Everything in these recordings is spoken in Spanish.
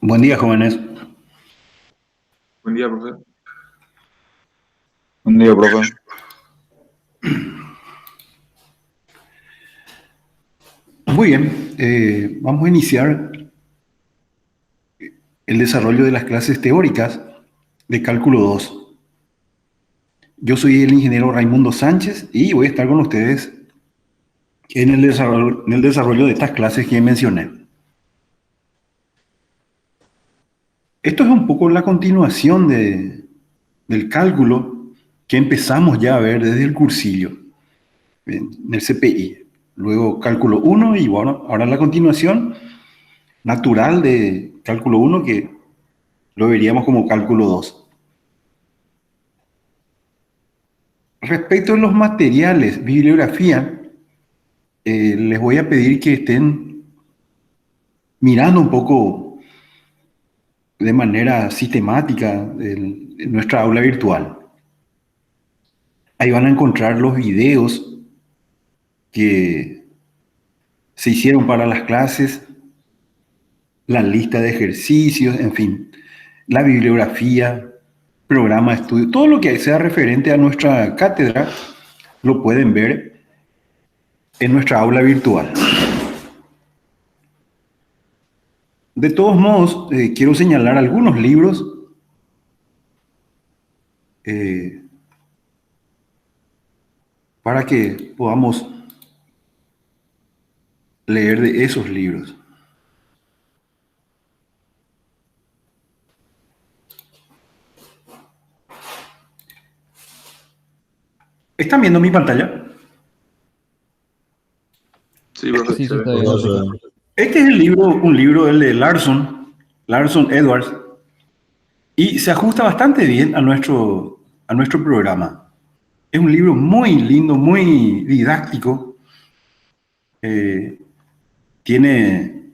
Buen día, jóvenes. Buen día, profe. Buen día, profe. Muy bien, vamos a iniciar el desarrollo de las clases teóricas de Cálculo 2. Yo soy el ingeniero Raimundo Sánchez y voy a estar con ustedes en el desarrollo de estas clases que mencioné. Esto es un poco la continuación del cálculo que empezamos ya a ver desde el cursillo, en el CPI. Luego cálculo 1 y bueno, ahora la continuación natural de cálculo 1 que lo veríamos como cálculo 2. Respecto a los materiales, bibliografía, les voy a pedir que estén mirando un poco de manera sistemática en nuestra aula virtual. Ahí van a encontrar los videos que se hicieron para las clases, la lista de ejercicios, en fin, la bibliografía, programa de estudio, todo lo que sea referente a nuestra cátedra lo pueden ver en nuestra aula virtual. De todos modos, quiero señalar algunos libros eh, para que podamos leer de esos libros. ¿Están viendo mi pantalla? Sí, profe, Sí, se se ve. está viendo. Este es el libro, un libro el de Larson Edwards, y se ajusta bastante bien a nuestro programa. Es un libro muy lindo, muy didáctico. Tiene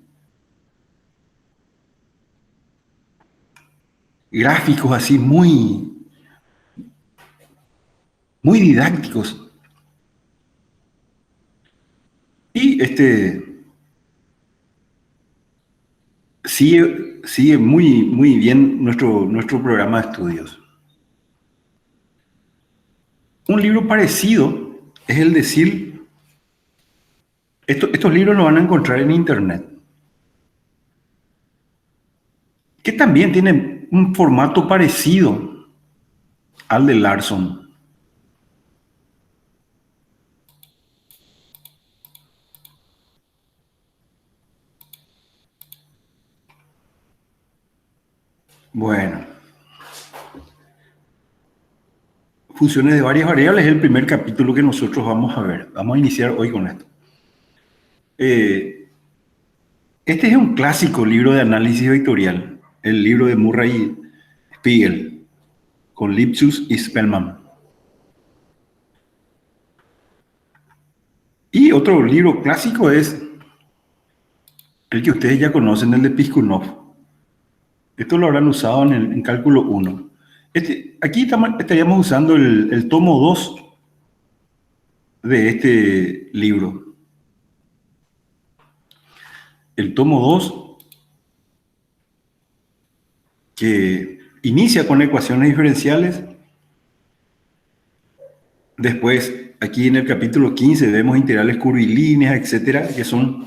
gráficos así muy didácticos. Y sigue muy bien nuestro programa de estudios. Un libro parecido es el de SIL. Estos libros los van a encontrar en internet, que también tienen un formato parecido al de Larson. Bueno, funciones de varias variables es el primer capítulo que nosotros vamos a ver. Vamos a iniciar hoy con esto. Este es un clásico libro de análisis vectorial, el libro de Murray Spiegel, con Lipschutz y Spellman. Y otro libro clásico es el que ustedes ya conocen, el de Piskunov. Esto lo habrán usado en cálculo 1. Aquí estaríamos usando el tomo 2 de este libro. El tomo 2 que inicia con ecuaciones diferenciales. Después, aquí en el capítulo 15 vemos integrales curvilíneas, etcétera, que son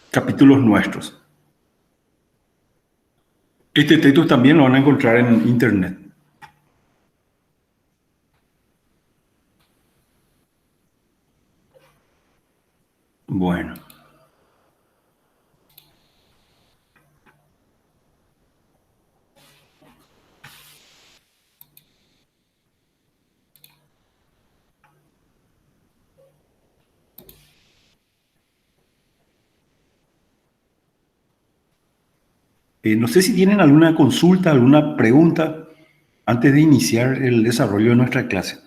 capítulos nuestros. Este texto también lo van a encontrar en internet. Bueno. No sé si tienen alguna consulta, alguna pregunta antes de iniciar el desarrollo de nuestra clase.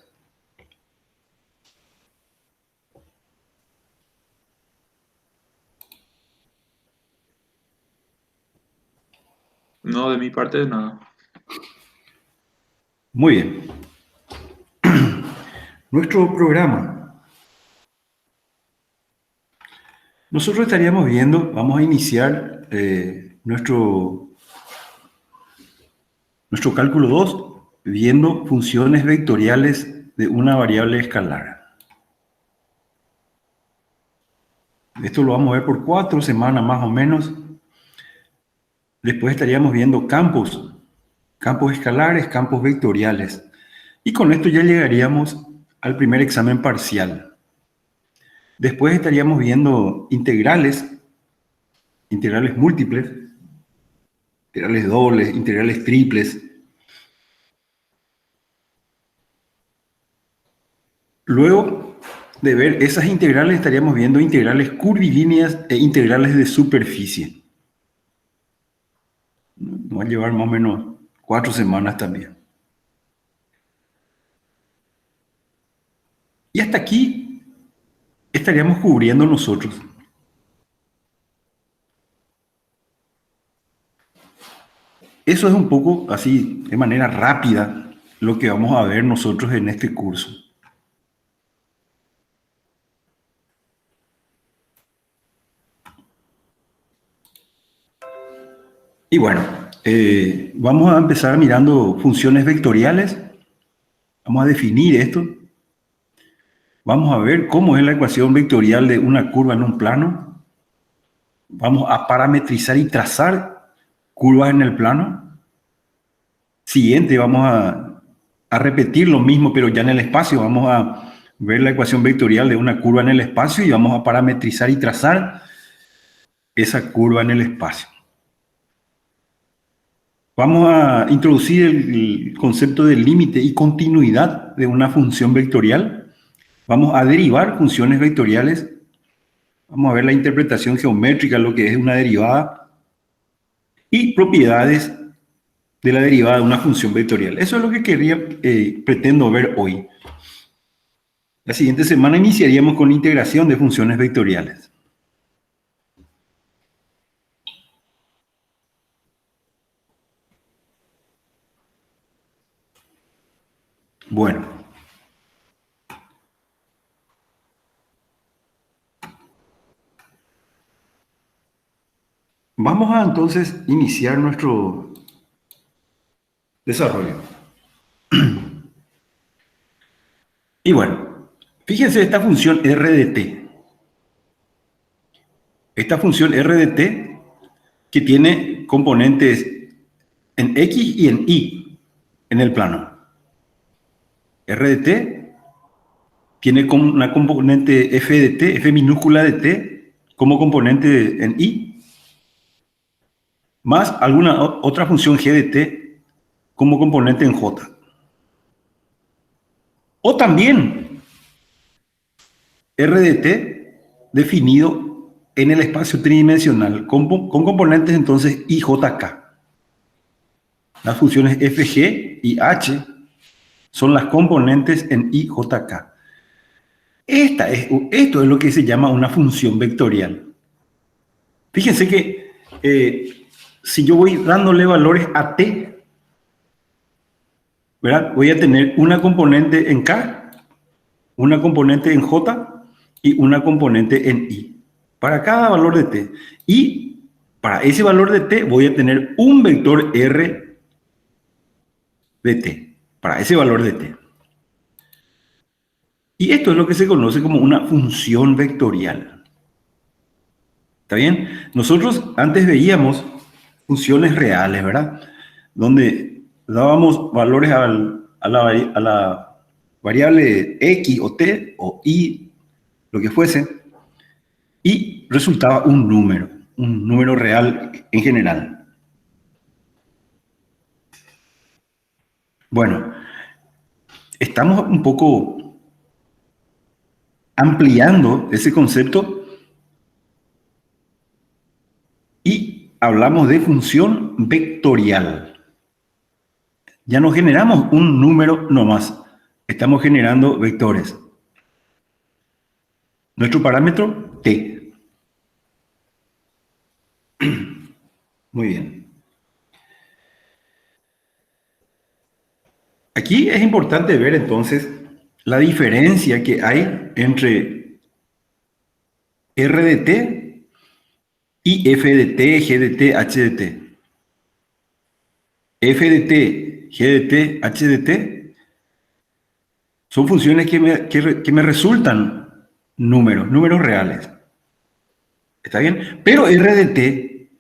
No, de mi parte, nada. Muy bien. Nosotros estaríamos viendo, vamos a iniciar nuestro cálculo 2 viendo funciones vectoriales de una variable escalar. Esto lo vamos a ver por 4 semanas más o menos. Después estaríamos viendo campos escalares, campos vectoriales. Y con esto ya llegaríamos al primer examen parcial. Después estaríamos viendo integrales múltiples, integrales dobles, integrales triples. Luego de ver esas integrales, estaríamos viendo integrales curvilíneas e integrales de superficie. Nos va a llevar más o menos 4 semanas también. Y hasta aquí estaríamos cubriendo nosotros. Eso es un poco así, de manera rápida, lo que vamos a ver nosotros en este curso. Y bueno, vamos a empezar mirando funciones vectoriales. Vamos a definir esto. Vamos a ver cómo es la ecuación vectorial de una curva en un plano. Vamos a parametrizar y trazar curvas en el plano. Siguiente, vamos a repetir lo mismo, pero ya en el espacio. Vamos a ver la ecuación vectorial de una curva en el espacio y vamos a parametrizar y trazar esa curva en el espacio. Vamos a introducir el concepto de límite y continuidad de una función vectorial. Vamos a derivar funciones vectoriales. Vamos a ver la interpretación geométrica, lo que es una derivada. Y propiedades de la derivada de una función vectorial. Eso es lo que pretendo ver hoy. La siguiente semana iniciaríamos con integración de funciones vectoriales. Bueno. Vamos a entonces iniciar nuestro desarrollo. Y bueno, fíjense esta función r de t. Esta función r de t que tiene componentes en x y en y en el plano. R de t tiene una componente f de t, f minúscula de t, como componente en y, más alguna otra función g de t como componente en j. O también r de t definido en el espacio tridimensional con componentes entonces i, j, k. Las funciones f, g y h son las componentes en i, j, k. Esto es lo que se llama una función vectorial. Fíjense que si yo voy dándole valores a t, ¿verdad? Voy a tener una componente en k, una componente en j y una componente en i. Para cada valor de t. Y para ese valor de t voy a tener un vector r de t. Para ese valor de t. Y esto es lo que se conoce como una función vectorial. ¿Está bien? Nosotros antes veíamos funciones reales, ¿verdad? Donde dábamos valores a la variable x o t o y, lo que fuese, y resultaba un número real en general. Bueno, estamos un poco ampliando ese concepto y hablamos de función vectorial. Ya no generamos un número nomás, estamos generando vectores. Nuestro parámetro, t. Muy bien. Aquí es importante ver entonces la diferencia que hay entre r de t y f de t, g de t, h de t. F de t, g de t, h de t son funciones que me resultan números reales. ¿Está bien? Pero r de t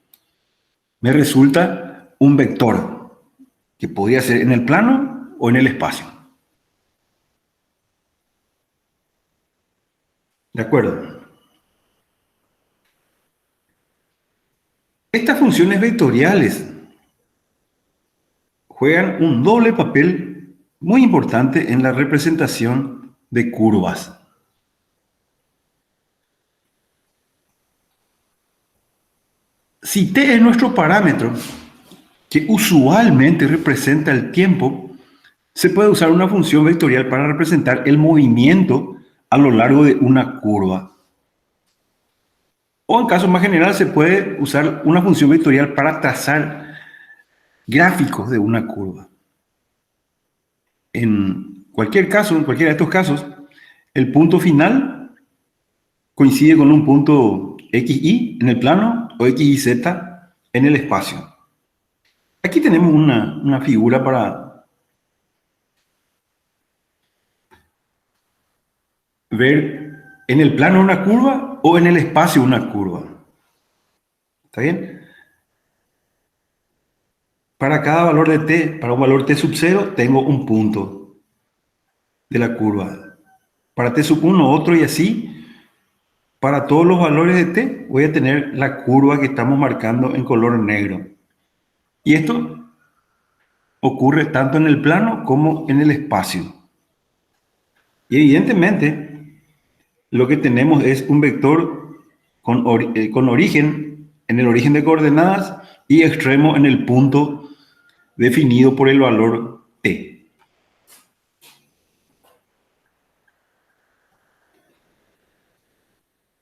me resulta un vector que podría ser en el plano o en el espacio. ¿De acuerdo? Estas funciones vectoriales juegan un doble papel muy importante en la representación de curvas. Si t es nuestro parámetro, que usualmente representa el tiempo, se puede usar una función vectorial para representar el movimiento a lo largo de una curva. O en caso más general, se puede usar una función vectorial para trazar gráficos de una curva. En cualquier caso, en cualquiera de estos casos, el punto final coincide con un punto XY en el plano o XYZ en el espacio. Aquí tenemos una figura para ver en el plano una curva o en el espacio una curva. ¿Está bien? Para cada valor de t, para un valor t sub 0, tengo un punto de la curva. Para t sub 1, otro y así. Para todos los valores de t, voy a tener la curva que estamos marcando en color negro. Y esto ocurre tanto en el plano como en el espacio. Y evidentemente, lo que tenemos es un vector con origen en el origen de coordenadas y extremo en el punto definido por el valor t.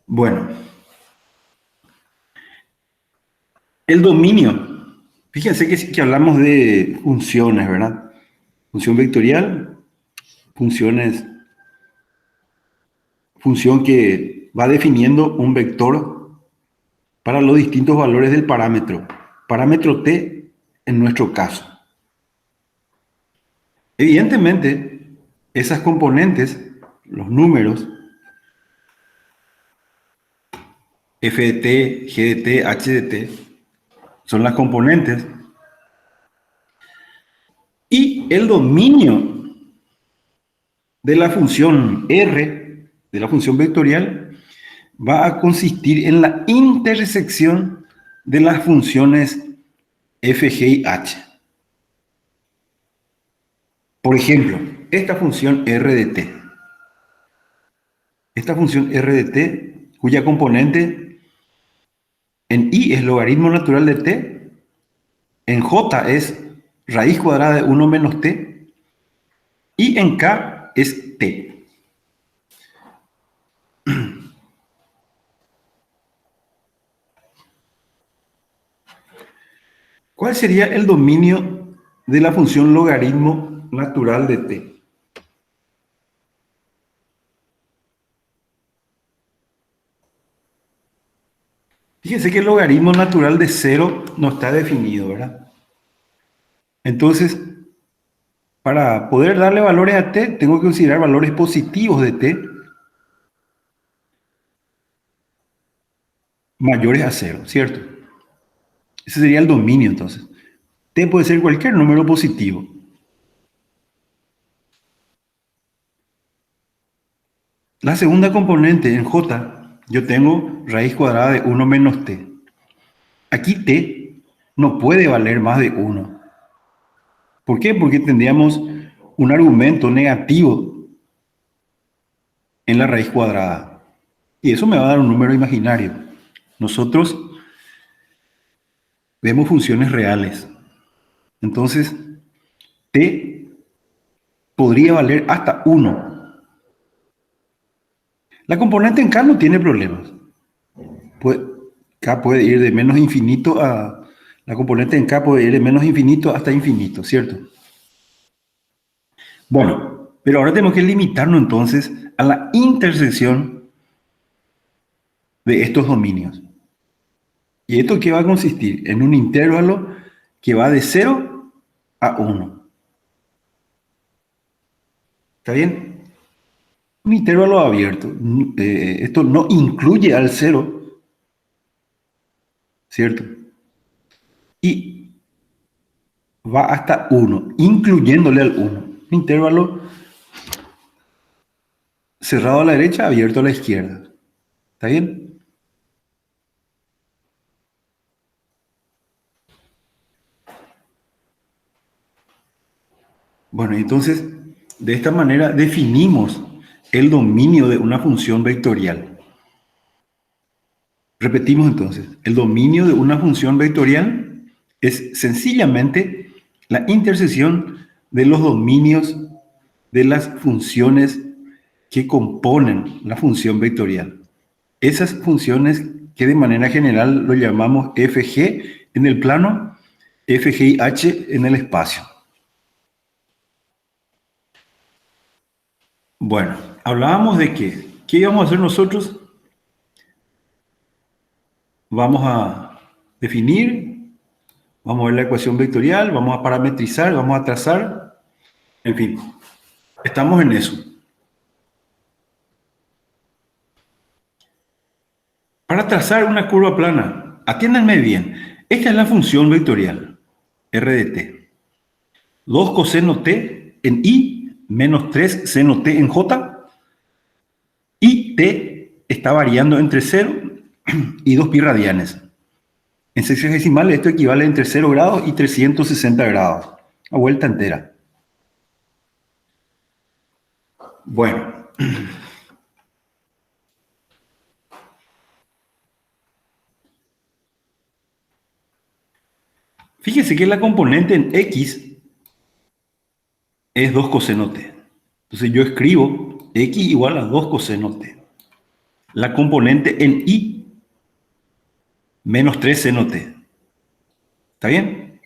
Bueno, el dominio. Fíjense que hablamos de funciones, ¿verdad? Función vectorial, función que va definiendo un vector para los distintos valores del parámetro t en nuestro caso. Evidentemente, esas componentes, los números, f de t, g de t, h de t, son las componentes. Y el dominio de la función r, de la función vectorial, va a consistir en la intersección de las funciones f, g y h. Por ejemplo, esta función r de t. Esta función r de t, cuya componente en i es logaritmo natural de t, en j es raíz cuadrada de 1 menos t, y en k es t. ¿Cuál sería el dominio de la función logaritmo natural de t? Fíjense que el logaritmo natural de 0 no está definido, ¿verdad? Entonces, para poder darle valores a t, tengo que considerar valores positivos de t mayores a 0, ¿cierto? Ese sería el dominio, entonces. T puede ser cualquier número positivo. La segunda componente en j, yo tengo raíz cuadrada de 1 menos t. Aquí t no puede valer más de 1. ¿Por qué? Porque tendríamos un argumento negativo en la raíz cuadrada. Y eso me va a dar un número imaginario. Nosotros vemos funciones reales. Entonces, t podría valer hasta 1. La componente en k no tiene problemas. K puede ir de menos infinito a... La componente en k puede ir de menos infinito hasta infinito, ¿cierto? Bueno, pero ahora tenemos que limitarnos entonces a la intersección de estos dominios. ¿Y esto qué va a consistir? En un intervalo que va de 0 a 1. ¿Está bien? Un intervalo abierto. Esto no incluye al 0, ¿cierto? Y va hasta 1, incluyéndole al 1. Un intervalo cerrado a la derecha, abierto a la izquierda. ¿Está bien? Bueno, entonces, de esta manera definimos el dominio de una función vectorial. Repetimos entonces, el dominio de una función vectorial es sencillamente la intersección de los dominios de las funciones que componen la función vectorial. Esas funciones que de manera general lo llamamos FG en el plano, FG y H en el espacio. Bueno, hablábamos de que, ¿qué íbamos a hacer nosotros? Vamos a definir, vamos a ver la ecuación vectorial, vamos a parametrizar, vamos a trazar, en fin, estamos en eso. Para trazar una curva plana, atiéndanme bien, esta es la función vectorial, R de t. 2 coseno t en I menos 3 seno t en J, y t está variando entre 0 y 2 pi radianes. En sexagesimales esto equivale entre 0 grados y 360 grados, a vuelta entera. Bueno, fíjese que la componente en X es 2 coseno t. Entonces yo escribo X igual a 2 coseno t. La componente en Y, menos 3 seno t. ¿Está bien?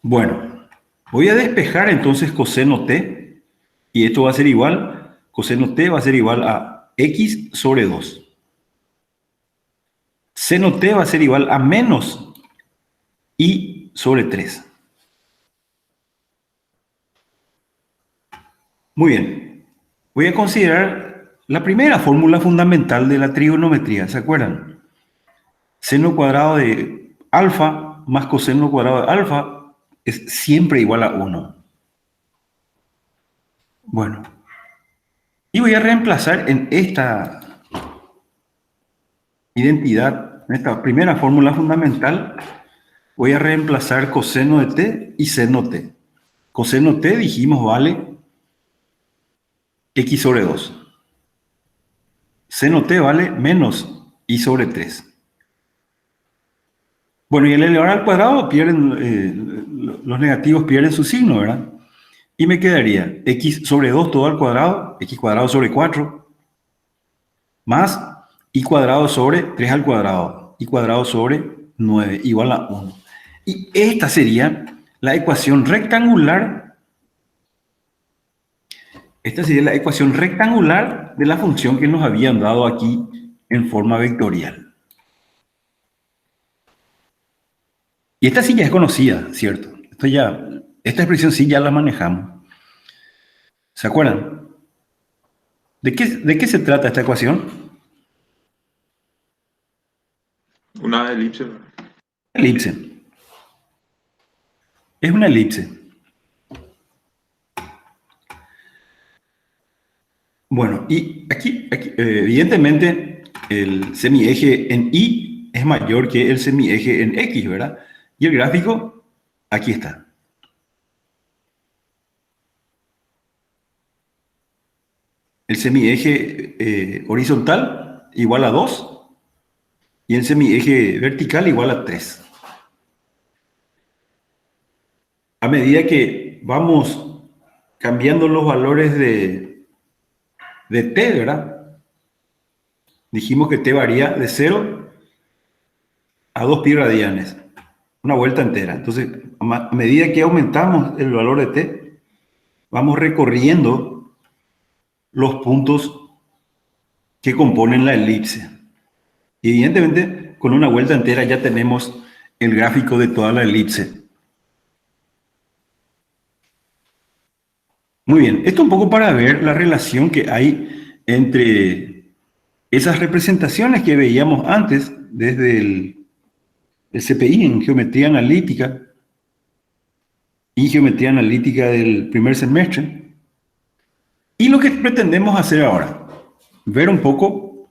Bueno, voy a despejar entonces coseno t, y esto va a ser igual, coseno t va a ser igual a X sobre 2. Seno t va a ser igual a menos Y sobre 3. Muy bien. Voy a considerar la primera fórmula fundamental de la trigonometría. ¿Se acuerdan? Seno cuadrado de alfa más coseno cuadrado de alfa es siempre igual a 1. Bueno. Y voy a reemplazar en esta identidad, en esta primera fórmula fundamental, voy a reemplazar coseno de t y seno t. Coseno t dijimos vale X sobre 2. Seno t vale menos Y sobre 3. Bueno, y el elevado al cuadrado los negativos pierden su signo, ¿verdad? Y me quedaría X sobre 2 todo al cuadrado, X cuadrado sobre 4, más Y cuadrado sobre 3 al cuadrado, Y cuadrado sobre 9, igual a 1. Y esta sería la ecuación rectangular. Esta sería la ecuación rectangular de la función que nos habían dado aquí en forma vectorial. Y esta sí ya es conocida, ¿cierto? Esta expresión sí ya la manejamos. ¿Se acuerdan? ¿De qué se trata esta ecuación? Una elipse. Elipse. Es una elipse. Bueno, y aquí evidentemente el semieje en Y es mayor que el semieje en X, ¿verdad? Y el gráfico, aquí está. El semieje horizontal igual a 2 y el semieje vertical igual a 3. A medida que vamos cambiando los valores de t, ¿verdad? Dijimos que t varía de 0 a 2 pi radianes, una vuelta entera. Entonces, a medida que aumentamos el valor de t, vamos recorriendo los puntos que componen la elipse. Y evidentemente, con una vuelta entera ya tenemos el gráfico de toda la elipse. Muy bien, esto un poco para ver la relación que hay entre esas representaciones que veíamos antes desde el CPI en geometría analítica y geometría analítica del primer semestre. Y lo que pretendemos hacer ahora, ver un poco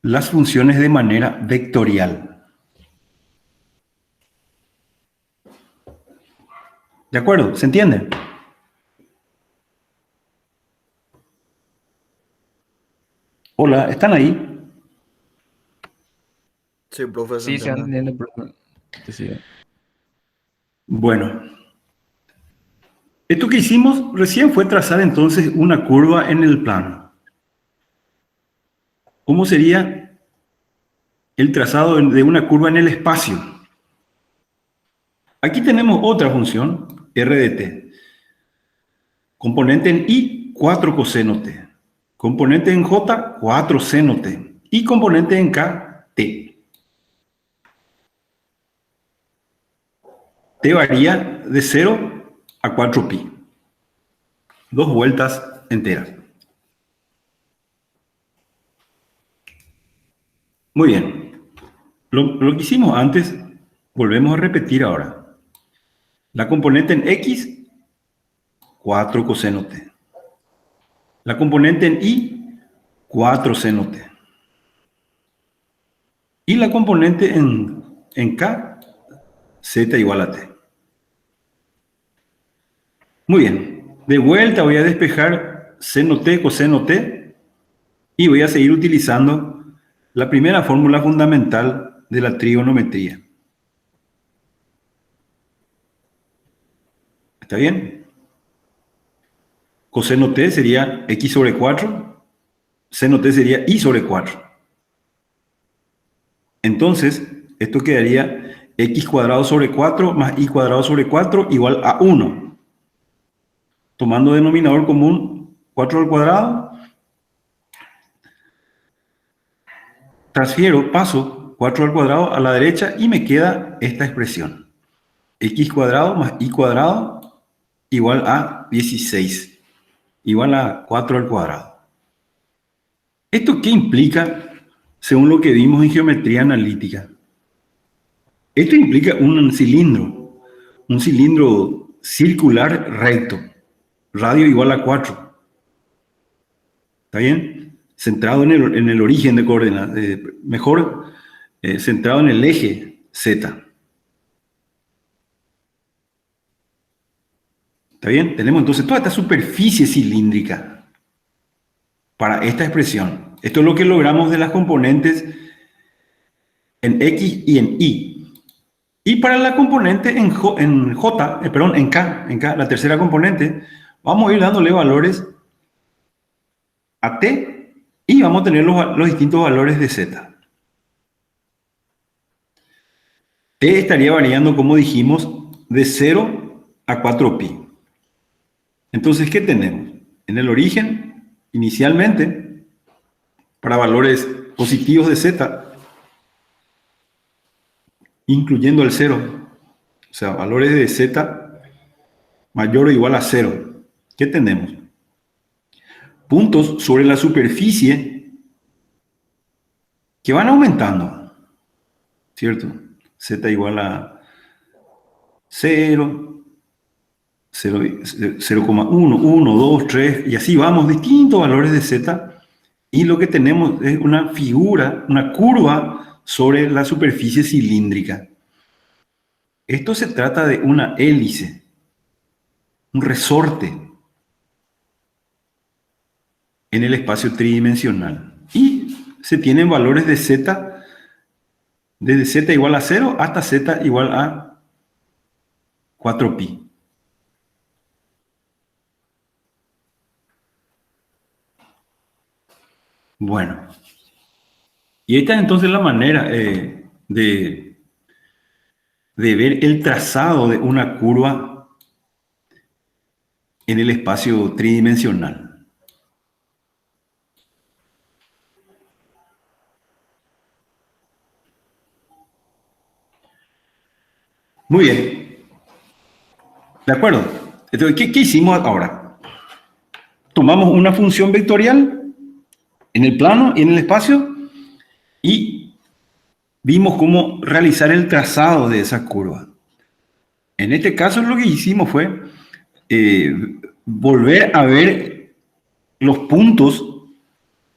las funciones de manera vectorial. ¿De acuerdo? ¿Se entiende? Hola, ¿están ahí? Sí, profe, se Sí, se entiende. entiende, pero sí. Bueno, esto que hicimos recién fue trazar entonces una curva en el plano. ¿Cómo sería el trazado de una curva en el espacio? Aquí tenemos otra función, r de t. Componente en i, 4 coseno t. Componente en j, 4 seno t. Y componente en k, t. T varía de 0 a 4pi. 2 vueltas enteras. Muy bien. Lo que hicimos antes, volvemos a repetir ahora. La componente en x, 4 coseno t. La componente en y, 4 seno t. Y la componente en k, z igual a t. Muy bien. De vuelta voy a despejar seno t, coseno t, y voy a seguir utilizando la primera fórmula fundamental de la trigonometría. ¿Está bien? Coseno t sería x sobre 4, seno t sería y sobre 4. Entonces, esto quedaría x cuadrado sobre 4 más y cuadrado sobre 4 igual a 1. Tomando denominador común 4 al cuadrado, transfiero, paso 4 al cuadrado a la derecha y me queda esta expresión. X cuadrado más y cuadrado igual a 16, igual a 4 al cuadrado. ¿Esto qué implica según lo que vimos en geometría analítica? Esto implica un cilindro circular recto, radio igual a 4. ¿Está bien? Centrado en el origen de coordenadas, mejor centrado en el eje Z. ¿Está bien? Tenemos entonces toda esta superficie cilíndrica para esta expresión. Esto es lo que logramos de las componentes en X y en Y. Y para la componente en K, la tercera componente, vamos a ir dándole valores a T y vamos a tener los distintos valores de Z. T estaría variando, como dijimos, de 0 a 4pi. Entonces, ¿qué tenemos? En el origen, inicialmente, para valores positivos de Z, incluyendo el 0, o sea, valores de Z mayor o igual a 0. ¿Qué tenemos? Puntos sobre la superficie que van aumentando, ¿cierto? Z igual a 0, 0,1, 1, 2, 3, y así vamos, distintos valores de Z, y lo que tenemos es una figura, una curva sobre la superficie cilíndrica. Esto se trata de una hélice, un resorte en el espacio tridimensional. Y se tienen valores de Z, desde Z igual a 0 hasta Z igual a 4pi. Bueno, y esta es entonces la manera de ver el trazado de una curva en el espacio tridimensional. Muy bien. ¿De acuerdo? Entonces, ¿qué hicimos ahora? Tomamos una función vectorial en el plano y en el espacio y vimos cómo realizar el trazado de esa curva. En este caso lo que hicimos fue eh, volver a ver los puntos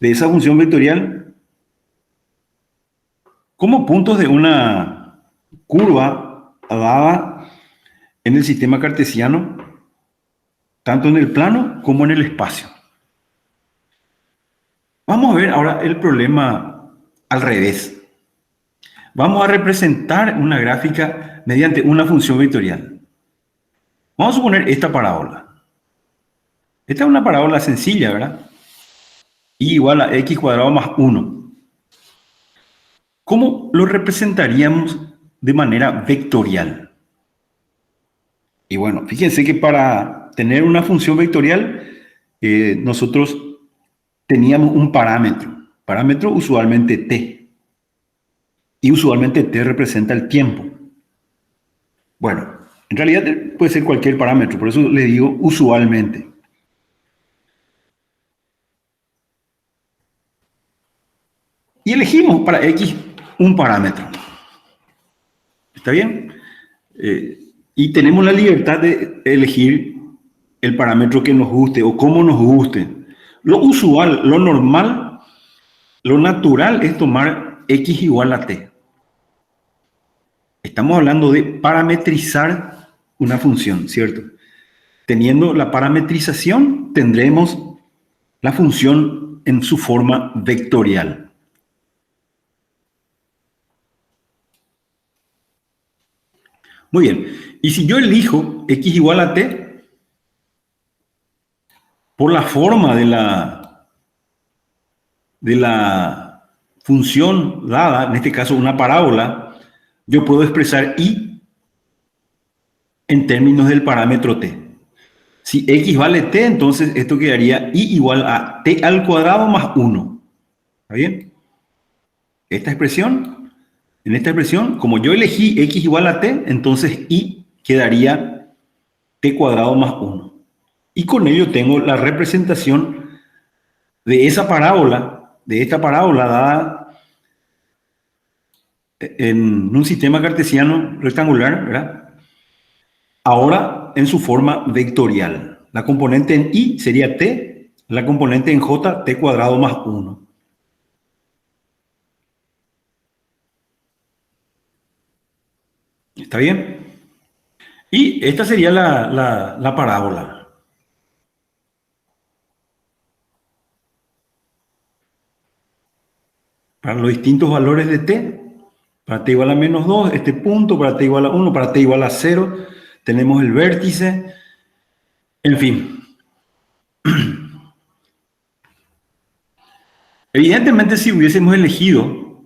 de esa función vectorial como puntos de una curva dada en el sistema cartesiano, tanto en el plano como en el espacio. Vamos a ver ahora el problema al revés. Vamos a representar una gráfica mediante una función vectorial. Vamos a suponer esta parábola. Esta es una parábola sencilla, ¿verdad? Y igual a x cuadrado más 1. ¿Cómo lo representaríamos de manera vectorial? Y bueno, fíjense que para tener una función vectorial, nosotros teníamos un parámetro usualmente t, y usualmente t representa el tiempo. Bueno, en realidad puede ser cualquier parámetro, por eso le digo usualmente. Y elegimos para x un parámetro. ¿Está bien? Y tenemos la libertad de elegir el parámetro que nos guste o cómo nos guste. Lo usual, lo normal, lo natural es tomar x igual a t. Estamos hablando de parametrizar una función, ¿cierto? Teniendo la parametrización, tendremos la función en su forma vectorial. Muy bien. Y si yo elijo x igual a t, por la forma de la función dada, en este caso una parábola, yo puedo expresar y en términos del parámetro t. Si x vale t, entonces esto quedaría y igual a t al cuadrado más 1. ¿Está bien? En esta expresión, como yo elegí x igual a t, entonces y quedaría t cuadrado más 1. Y con ello tengo la representación de esa parábola, de esta parábola dada en un sistema cartesiano rectangular, ¿verdad? Ahora en su forma vectorial. La componente en y sería t, la componente en j, t cuadrado más 1. ¿Está bien? Y esta sería la parábola. Para los distintos valores de t, para t igual a menos 2, este punto, para t igual a 1, para t igual a 0, tenemos el vértice, en fin. Evidentemente, si hubiésemos elegido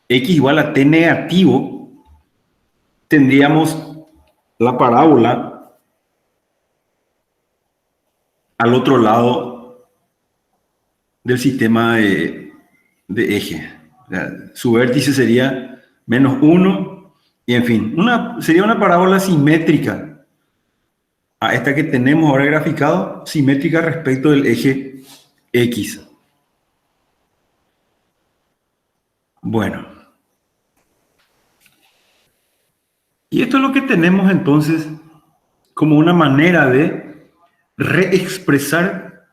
x igual a t negativo, tendríamos la parábola al otro lado del sistema de eje. O sea, su vértice sería menos 1 y en fin, sería una parábola simétrica a esta que tenemos ahora graficado, simétrica respecto del eje X. Bueno, y esto es lo que tenemos entonces como una manera de reexpresar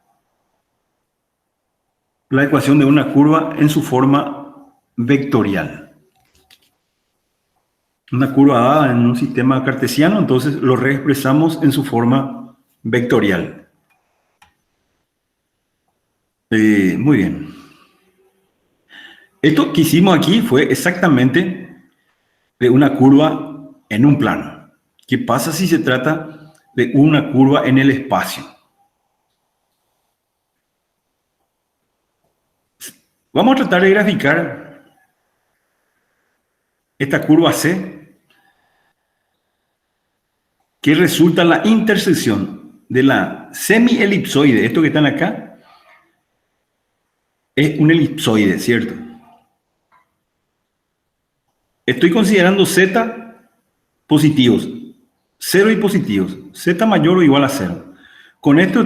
la ecuación de una curva en su forma vectorial. Una curva dada en un sistema cartesiano, entonces lo reexpresamos en su forma vectorial. Muy bien. Esto que hicimos aquí fue exactamente de una curva en un plano. ¿Qué pasa si se trata de una curva en el espacio? Vamos a tratar de graficar esta curva C, que resulta la intersección de la semi-elipsoide. Esto que están acá es un elipsoide, ¿cierto? Estoy considerando Z positivos, 0 y positivos, z mayor o igual a 0. Con esto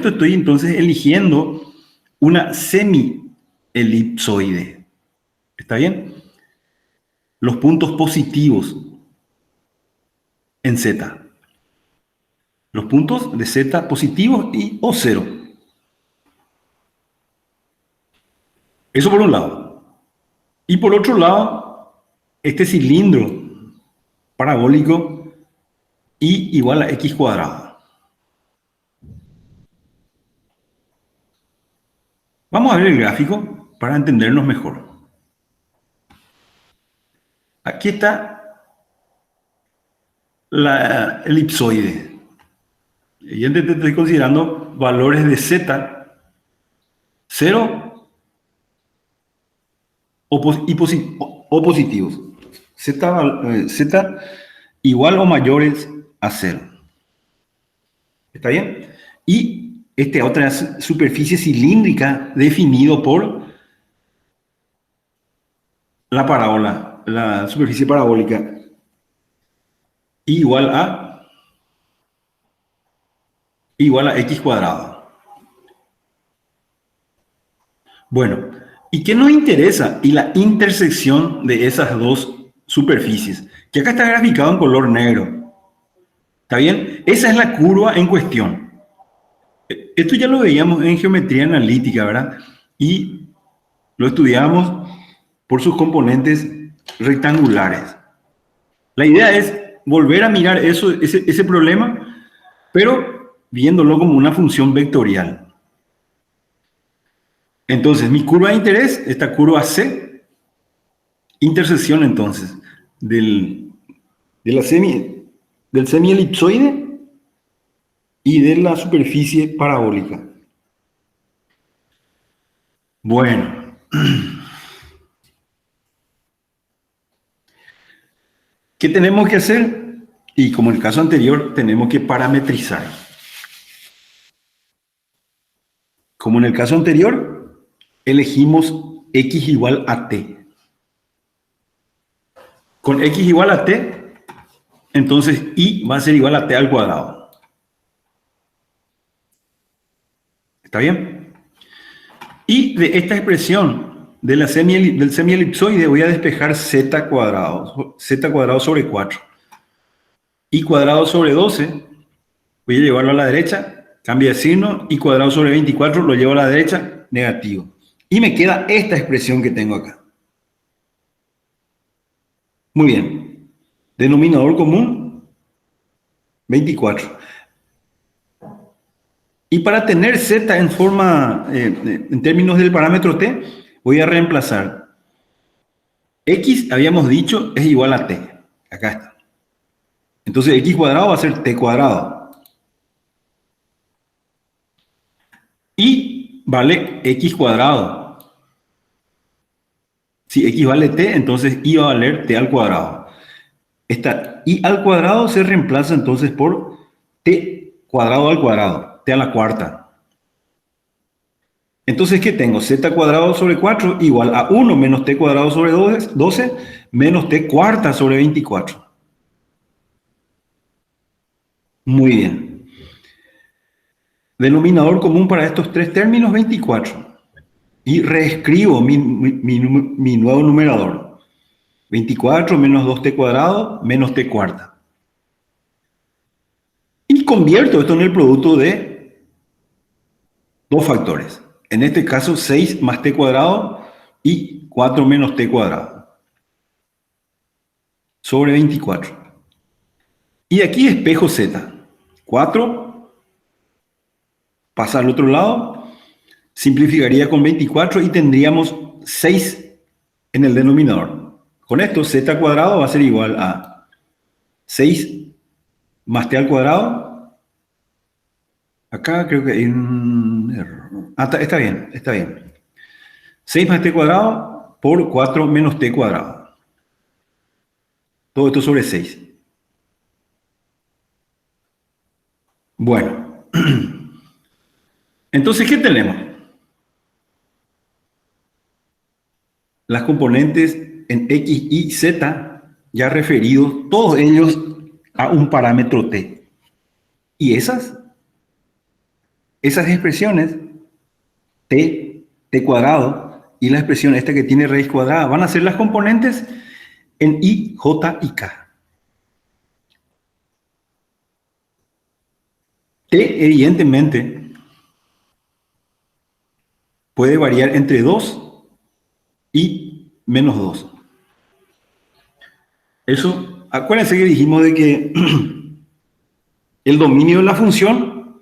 estoy entonces eligiendo una semi-elipsoide. ¿Está bien? Los puntos positivos en z. Los puntos de z positivos y o 0. Eso por un lado. Y por otro lado, este cilindro parabólico y igual a x cuadrado. Vamos a ver el gráfico para entendernos mejor. Aquí está la elipsoide. Y estoy considerando valores de z, 0 o positivos. Z igual o mayores a 0. ¿Está bien? Y esta otra superficie cilíndrica definido por la parábola, la superficie parabólica, igual a x cuadrado. Bueno, ¿y qué nos interesa? Y la intersección de esas dos superficies, que acá está graficado en color negro. ¿Está bien? Esa es la curva en cuestión. Esto ya lo veíamos en geometría analítica, ¿verdad? Y lo estudiamos por sus componentes rectangulares. La idea es volver a mirar ese problema, pero viéndolo como una función vectorial. Entonces, mi curva de interés, esta curva C, intersección entonces del semielipsoide y de la superficie parabólica. Bueno. ¿Qué tenemos que hacer? Y como en el caso anterior, tenemos que parametrizar. Como en el caso anterior, elegimos x igual a t. Con x igual a t, entonces y va a ser igual a t al cuadrado. ¿Está bien? Y de esta expresión del semielipsoide voy a despejar z cuadrado sobre 4. Y cuadrado sobre 12, voy a llevarlo a la derecha, cambia de signo, y cuadrado sobre 24 lo llevo a la derecha, negativo. Y me queda esta expresión que tengo acá. Muy bien. Denominador común, 24. Y para tener z en forma, en términos del parámetro t, voy a reemplazar. X, habíamos dicho, es igual a t. Acá está. Entonces x cuadrado va a ser t cuadrado. Y vale x cuadrado. Si x vale t, entonces y va a valer t al cuadrado. Esta y al cuadrado se reemplaza entonces por t cuadrado al cuadrado, t a la cuarta. Entonces, ¿qué tengo? Z cuadrado sobre 4 igual a 1 menos t cuadrado sobre 12 menos t cuarta sobre 24. Muy bien. Denominador común para estos tres términos, 24. Y reescribo mi nuevo numerador. 24 menos 2t cuadrado menos t cuarta. Y convierto esto en el producto de dos factores. En este caso, 6 más t cuadrado y 4 menos t cuadrado. Sobre 24. Y aquí espejo z. 4 pasa al otro lado. Simplificaría con 24 y tendríamos 6 en el denominador. Con esto, z cuadrado va a ser igual a 6 más t al cuadrado. Acá creo que hay un error. Está bien, está bien. 6 más t cuadrado por 4 menos t cuadrado. Todo esto sobre 6. Bueno. Entonces, ¿qué tenemos? Las componentes en x, y, z ya referidos, todos ellos a un parámetro t. Y esas expresiones, t cuadrado, y la expresión esta que tiene raíz cuadrada, van a ser las componentes en i, j y k. T, evidentemente, puede variar entre 2 y menos 2. Eso, acuérdense que dijimos de que el dominio de la función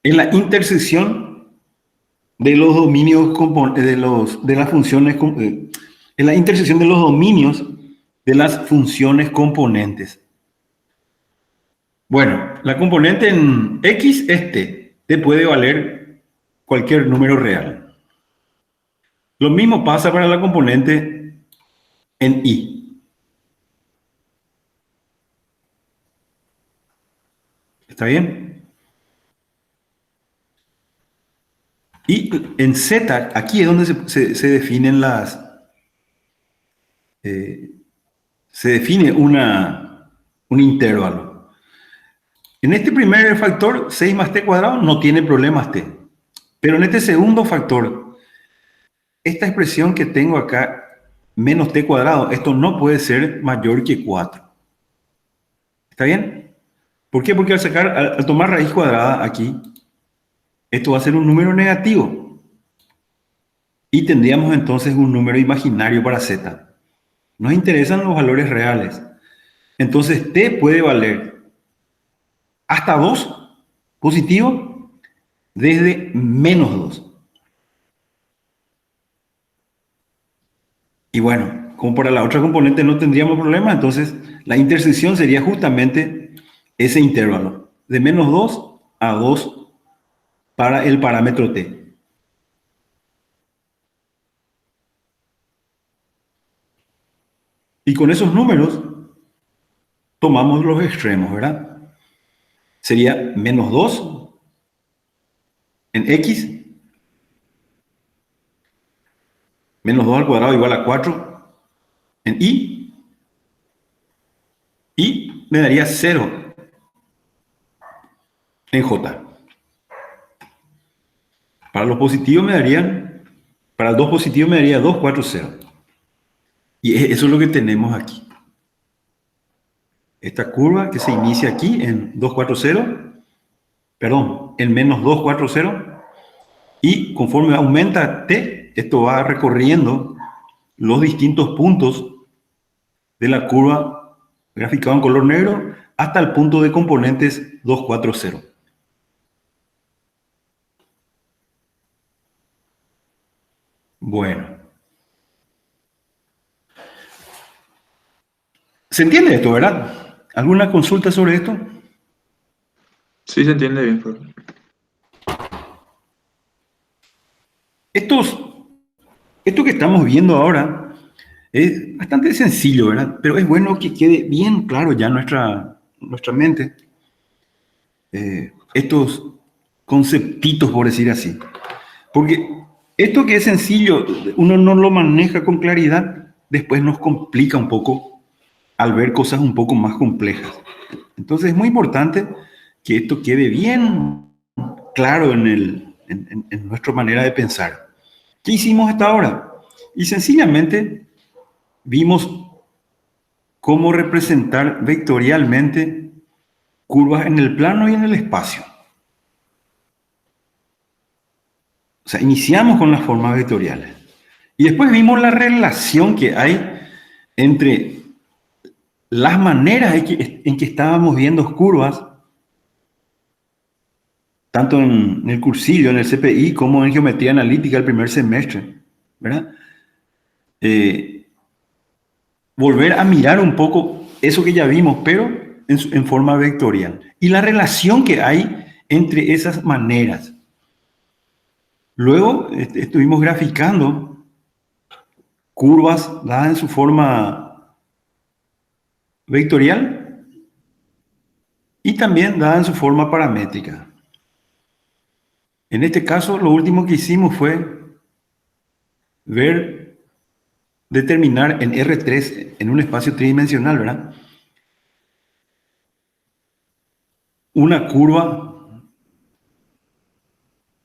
es la intersección de los dominios de las funciones, es la intersección de los dominios de las funciones componentes. Bueno, la componente en X es T. T puede valer cualquier número real. Lo mismo pasa para la componente en Y. ¿Está bien? Y en Z, aquí es donde se definen se define un intervalo. En este primer factor, 6 más t cuadrado, no tiene problemas t. Pero en este segundo factor, esta expresión que tengo acá, menos t cuadrado, esto no puede ser mayor que 4. ¿Está bien? ¿Por qué? Porque al tomar raíz cuadrada aquí, esto va a ser un número negativo. Y tendríamos entonces un número imaginario para z. Nos interesan los valores reales. Entonces t puede valer hasta 2 positivo desde menos 2. Y bueno, como para la otra componente no tendríamos problema, entonces la intersección sería justamente ese intervalo, de menos 2 a 2 para el parámetro t. Y con esos números tomamos los extremos, ¿verdad? Sería menos 2 en x, menos 2 al cuadrado igual a 4 en y me daría 0 en j. Para los positivos para el 2 positivo me daría 2, 4, 0. Y eso es lo que tenemos aquí. Esta curva que se inicia aquí en 2, 4, 0, perdón, en menos 2, 4, 0, y conforme aumenta t, esto va recorriendo los distintos puntos de la curva graficado en color negro hasta el punto de componentes 2, 4, 0. Bueno. ¿Se entiende esto, verdad? ¿Alguna consulta sobre esto? Sí, se entiende bien, profe. Esto que estamos viendo ahora es bastante sencillo, ¿verdad? Pero es bueno que quede bien claro ya en nuestra mente estos conceptitos, por decir así. Porque esto que es sencillo, uno no lo maneja con claridad, después nos complica un poco al ver cosas un poco más complejas. Entonces es muy importante que esto quede bien claro en nuestra manera de pensar. ¿Qué hicimos hasta ahora? Y sencillamente vimos cómo representar vectorialmente curvas en el plano y en el espacio. O sea, iniciamos con las formas vectoriales. Y después vimos la relación que hay entre las maneras en que estábamos viendo curvas, tanto en el cursillo, en el CPI, como en geometría analítica el primer semestre, ¿verdad? Volver a mirar un poco eso que ya vimos, pero en forma vectorial. Y la relación que hay entre esas maneras. Luego estuvimos graficando curvas dadas en su forma vectorial y también dadas en su forma paramétrica. En este caso, lo último que hicimos fue ver determinar en R3, en un espacio tridimensional, ¿verdad? Una curva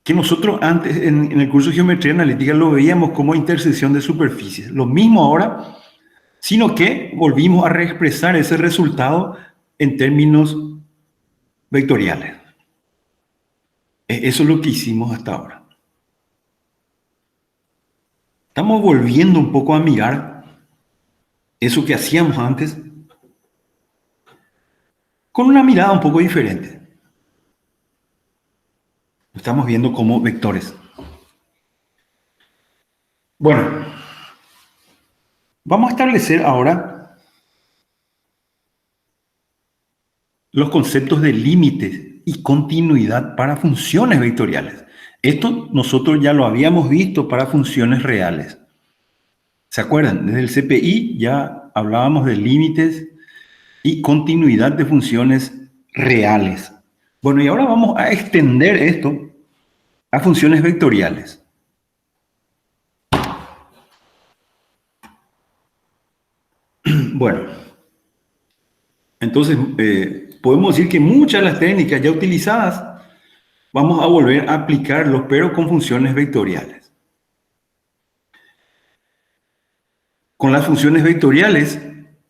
que nosotros antes en el curso de geometría analítica lo veíamos como intersección de superficies. Lo mismo ahora, sino que volvimos a reexpresar ese resultado en términos vectoriales. Eso es lo que hicimos hasta ahora. Estamos volviendo un poco a mirar eso que hacíamos antes con una mirada un poco diferente. Lo estamos viendo como vectores. Bueno, vamos a establecer ahora los conceptos de límites y continuidad para funciones vectoriales. Esto nosotros ya lo habíamos visto para funciones reales. ¿Se acuerdan? Desde el CPI ya hablábamos de límites y continuidad de funciones reales. Bueno, y ahora vamos a extender esto a funciones vectoriales. Bueno, entonces podemos decir que muchas de las técnicas ya utilizadas vamos a volver a aplicarlos, pero con funciones vectoriales. Con las funciones vectoriales,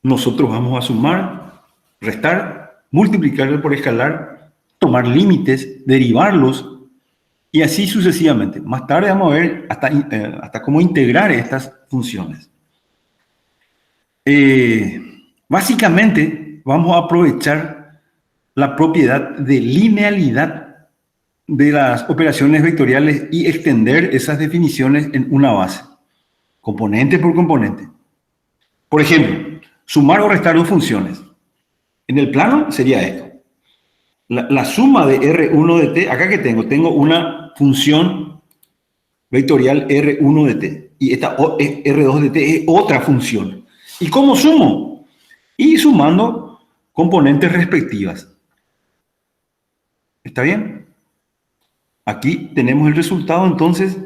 nosotros vamos a sumar, restar, multiplicar por escalar, tomar límites, derivarlos, y así sucesivamente. Más tarde vamos a ver hasta cómo integrar estas funciones. Básicamente, vamos a aprovechar la propiedad de linealidad de las operaciones vectoriales y extender esas definiciones en una base, componente por componente. Por ejemplo, sumar o restar dos funciones. En el plano sería esto. La suma de R1 de t, acá que tengo una función vectorial R1 de t. Y esta R2 de t es otra función. ¿Y cómo sumo? Y sumando componentes respectivas. ¿Está bien? Aquí tenemos el resultado entonces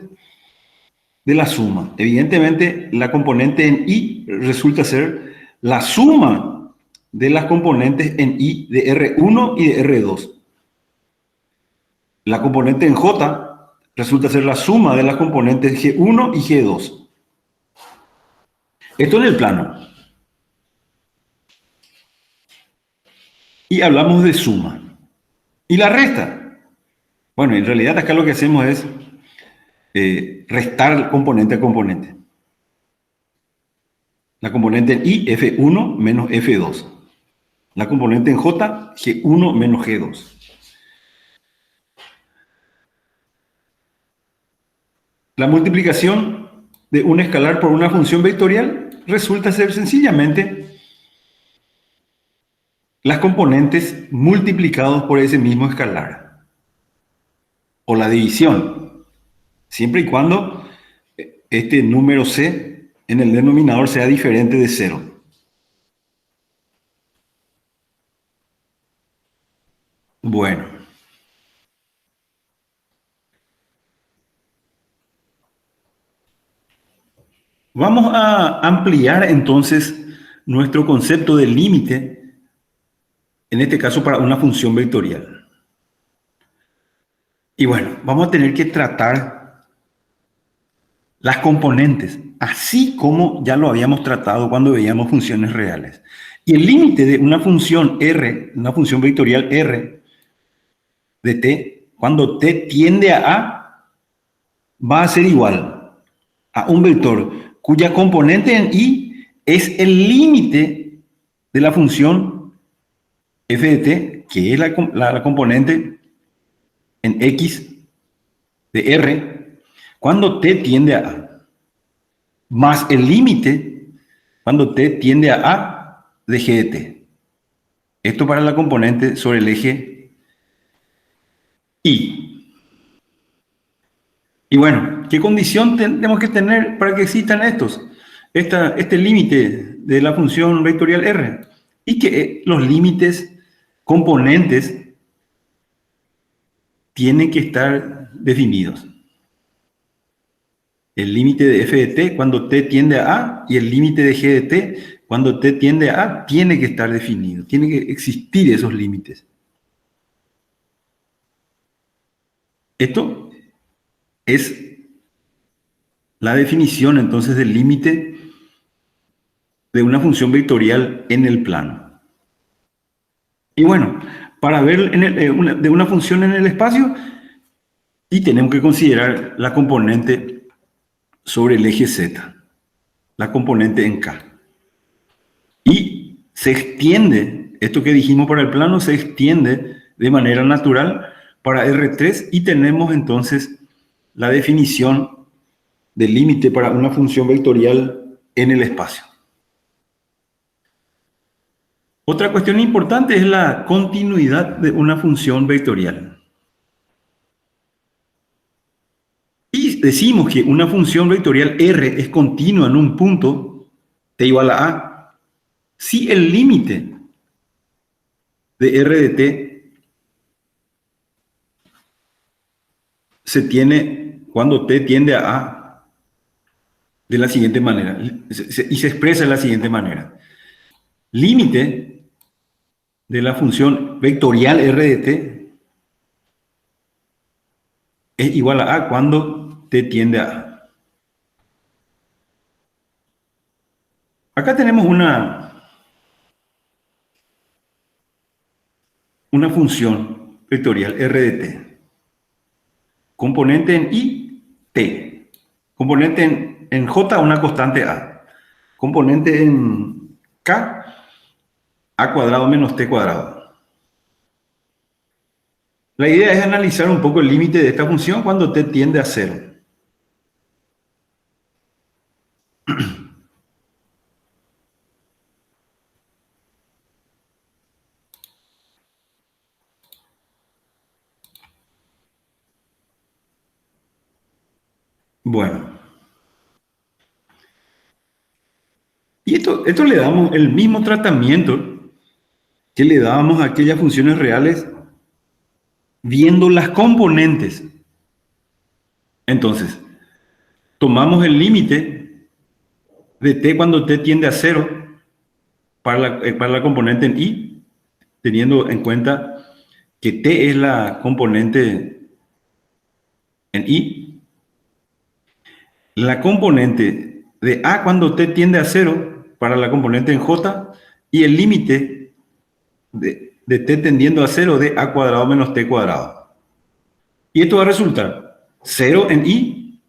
de la suma. Evidentemente, la componente en I resulta ser la suma de las componentes en I de R1 y de R2. La componente en J resulta ser la suma de las componentes G1 y G2. Esto en el plano. Y hablamos de suma. ¿Y la resta? Bueno, en realidad acá lo que hacemos es restar componente a componente. La componente en I, F1 menos F2. La componente en J, G1 menos G2. La multiplicación de un escalar por una función vectorial resulta ser sencillamente las componentes multiplicados por ese mismo escalar. O la división, siempre y cuando este número C en el denominador sea diferente de 0. Bueno. Vamos a ampliar entonces nuestro concepto de límite, en este caso para una función vectorial. Y bueno, vamos a tener que tratar las componentes, así como ya lo habíamos tratado cuando veíamos funciones reales. Y el límite de una función R, una función vectorial R de t, cuando t tiende a A, va a ser igual a un vector cuya componente en I es el límite de la función f de t, que es la componente en X de R, cuando t tiende a A, más el límite cuando t tiende a A de G de t. Esto para la componente sobre el eje Y. Y bueno, ¿qué condición tenemos que tener para que existan estos? Este límite de la función vectorial R. Y que los límites componentes tienen que estar definidos. el límite de f de t cuando t tiende a a y el límite de g de t cuando t tiende a a tiene que estar definido, tiene que existir esos límites. Esto es la definición entonces del límite de una función vectorial en el plano. Y bueno, para ver de una función en el espacio, y tenemos que considerar la componente sobre el eje Z, la componente en K. Y se extiende, esto que dijimos para el plano, se extiende de manera natural para R3 y tenemos entonces la definición del límite para una función vectorial en el espacio. Otra cuestión importante es la continuidad de una función vectorial. Y decimos que una función vectorial R es continua en un punto t igual a A si el límite de R de t se tiene cuando t tiende a A de la siguiente manera, y se expresa de la siguiente manera. Límite de la función vectorial R de t es igual a A cuando t tiende a A. Acá tenemos una función vectorial R de t. Componente en I, t. Componente en J, una constante A. Componente en K, A cuadrado menos T cuadrado. La idea es analizar un poco el límite de esta función cuando T tiende a 0. Bueno. Y esto le damos el mismo tratamiento que le dábamos a aquellas funciones reales viendo las componentes. Entonces, tomamos el límite de t cuando t tiende a 0 para la componente en I, teniendo en cuenta que t es la componente en I. La componente de A cuando t tiende a 0 para la componente en J y el límite de t tendiendo a 0 de A cuadrado menos T cuadrado. Y esto va a resultar 0 en I,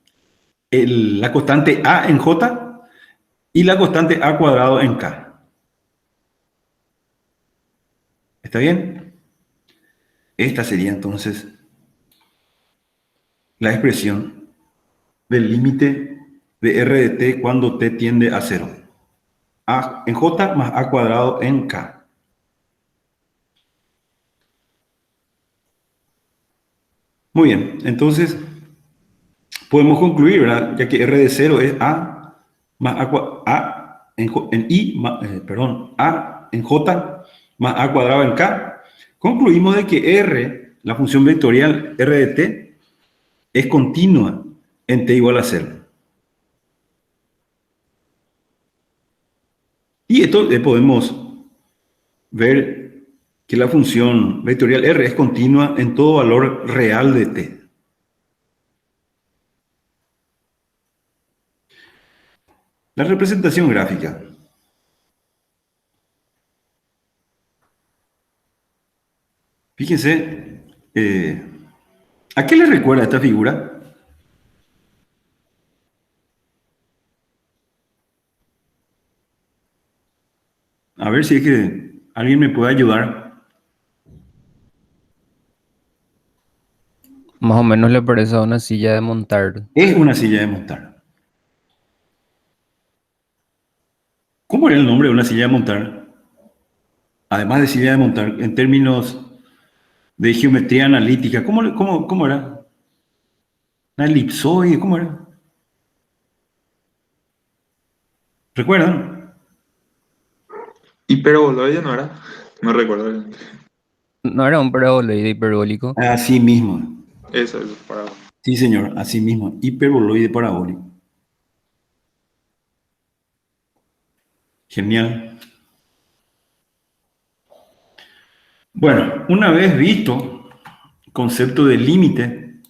la constante A en J y la constante A cuadrado en K. ¿Está bien? Esta sería entonces la expresión del límite de R de t cuando t tiende a 0. A en J más A cuadrado en K. Muy bien, entonces podemos concluir, ¿verdad? Ya que R de 0 es A más A en I, A en J más A cuadrado en K. Concluimos de que R, la función vectorial R de t, es continua en t igual a 0. Y esto podemos ver que la función vectorial R es continua en todo valor real de t. La representación gráfica. Fíjense, ¿a qué le recuerda esta figura? A ver si es que alguien me puede ayudar. Más o menos le parece a una silla de montar. Es una silla de montar. ¿Cómo era el nombre de una silla de montar? Además de silla de montar, en términos de geometría analítica, ¿cómo era? ¿Una elipsoide? ¿Cómo era? ¿Recuerdan? Hiperboloide no era. No recuerdo. No era un paraboloide hiperbólico. Así mismo. Eso, para. Sí, señor, así mismo. Hiperboloide parabólico. Genial. Bueno, una vez visto el concepto de límite,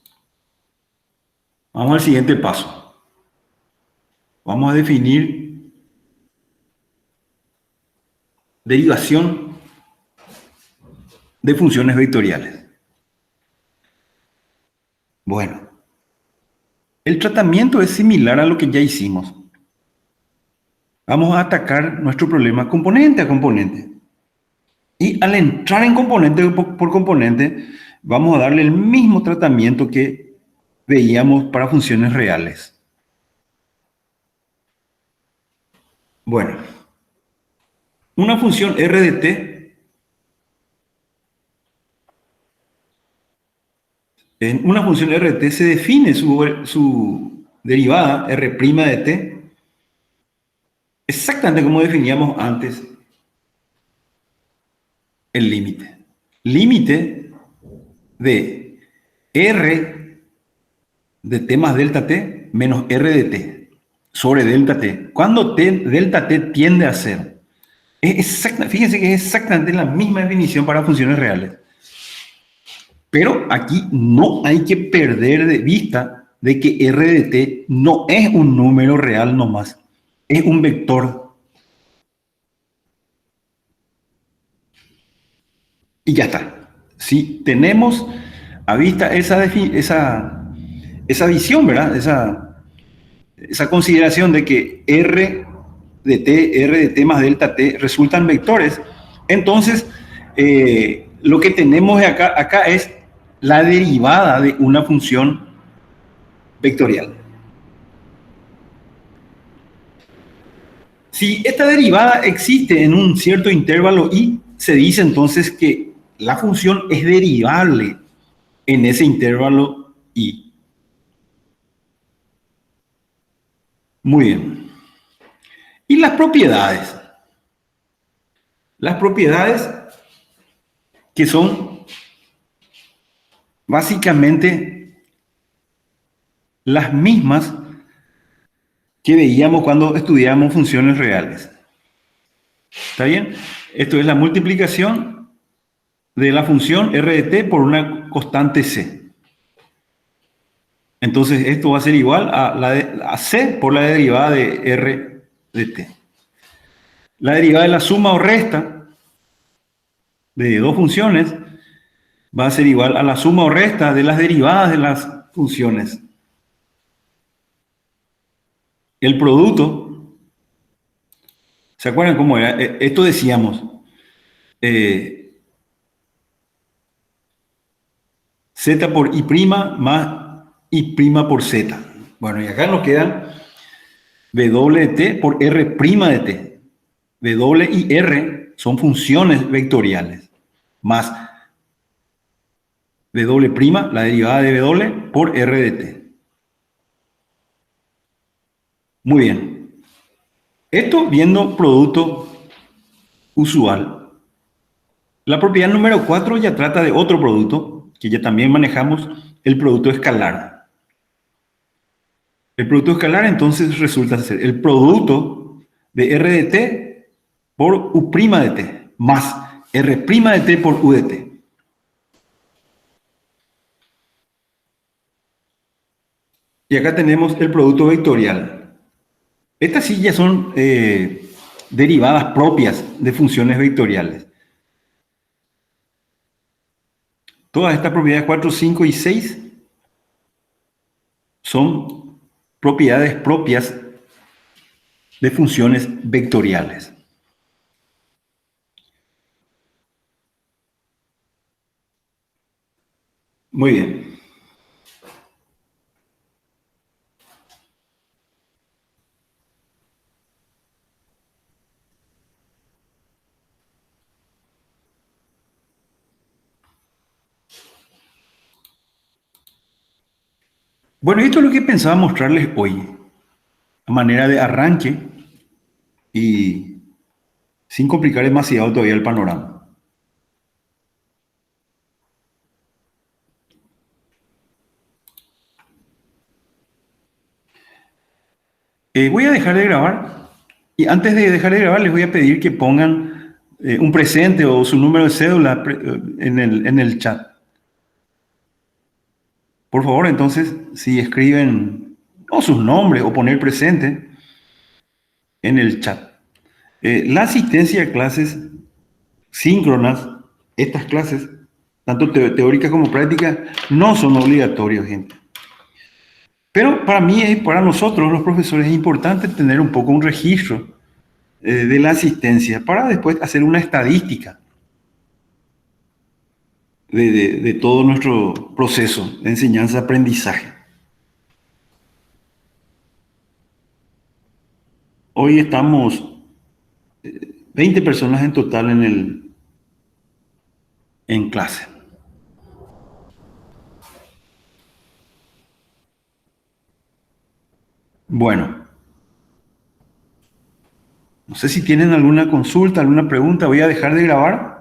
vamos al siguiente paso. Vamos a definir derivación de funciones vectoriales. Bueno, el tratamiento es similar a lo que ya hicimos. Vamos a atacar nuestro problema componente a componente. Y al entrar en componente por componente, vamos a darle el mismo tratamiento que veíamos para funciones reales. Bueno, una función r de t, en una función r de t se define su derivada r' de t exactamente como definíamos antes el límite. Límite de r de t más delta t menos r de t sobre delta t. Cuando delta t tiende a 0. Fíjense que es exactamente la misma definición para funciones reales. Pero aquí no hay que perder de vista de que r de t no es un número real nomás. Es un vector. Y ya está. Si tenemos a vista esa visión, ¿verdad? Esa consideración de que r de t más delta t resultan vectores, entonces lo que tenemos acá es la derivada de una función vectorial. Si esta derivada existe en un cierto intervalo y, se dice entonces que la función es derivable en ese intervalo y. Muy bien. Y las propiedades. Las propiedades que son básicamente las mismas que veíamos cuando estudiamos funciones reales. ¿Está bien? Esto es la multiplicación de la función r de t por una constante c. Entonces esto va a ser igual a c por la derivada de r de t. La derivada de la suma o resta de dos funciones va a ser igual a la suma o resta de las derivadas de las funciones. El producto, ¿se acuerdan cómo era? Esto decíamos, z por i' más i' por z. Bueno, y acá nos quedan w de t por r' de t. W y r son funciones vectoriales, más w', la derivada de w, por r de t. Muy bien. Esto viendo producto usual. La propiedad número 4 ya trata de otro producto, que ya también manejamos, el producto escalar. El producto escalar entonces resulta ser el producto de r de t por u' de t, más r' de t por u de t. Y acá tenemos el producto vectorial. Estas sí ya son derivadas propias de funciones vectoriales. Todas estas propiedades 4, 5 y 6 son propiedades propias de funciones vectoriales. Muy bien. Bueno, esto es lo que pensaba mostrarles hoy, a manera de arranque y sin complicar demasiado todavía el panorama. Voy a dejar de grabar Y antes de dejar de grabar, les voy a pedir que pongan un presente o su número de cédula en el chat. Por favor, entonces, si escriben o sus nombres o poner presente en el chat. La asistencia a clases síncronas, estas clases, tanto teóricas como prácticas, no son obligatorias, gente. Pero para mí y para nosotros, los profesores, es importante tener un poco un registro de la asistencia para después hacer una estadística de todo nuestro proceso de enseñanza-aprendizaje. Hoy estamos 20 personas en total en clase. Bueno, no sé si tienen alguna consulta, alguna pregunta. Voy a dejar de grabar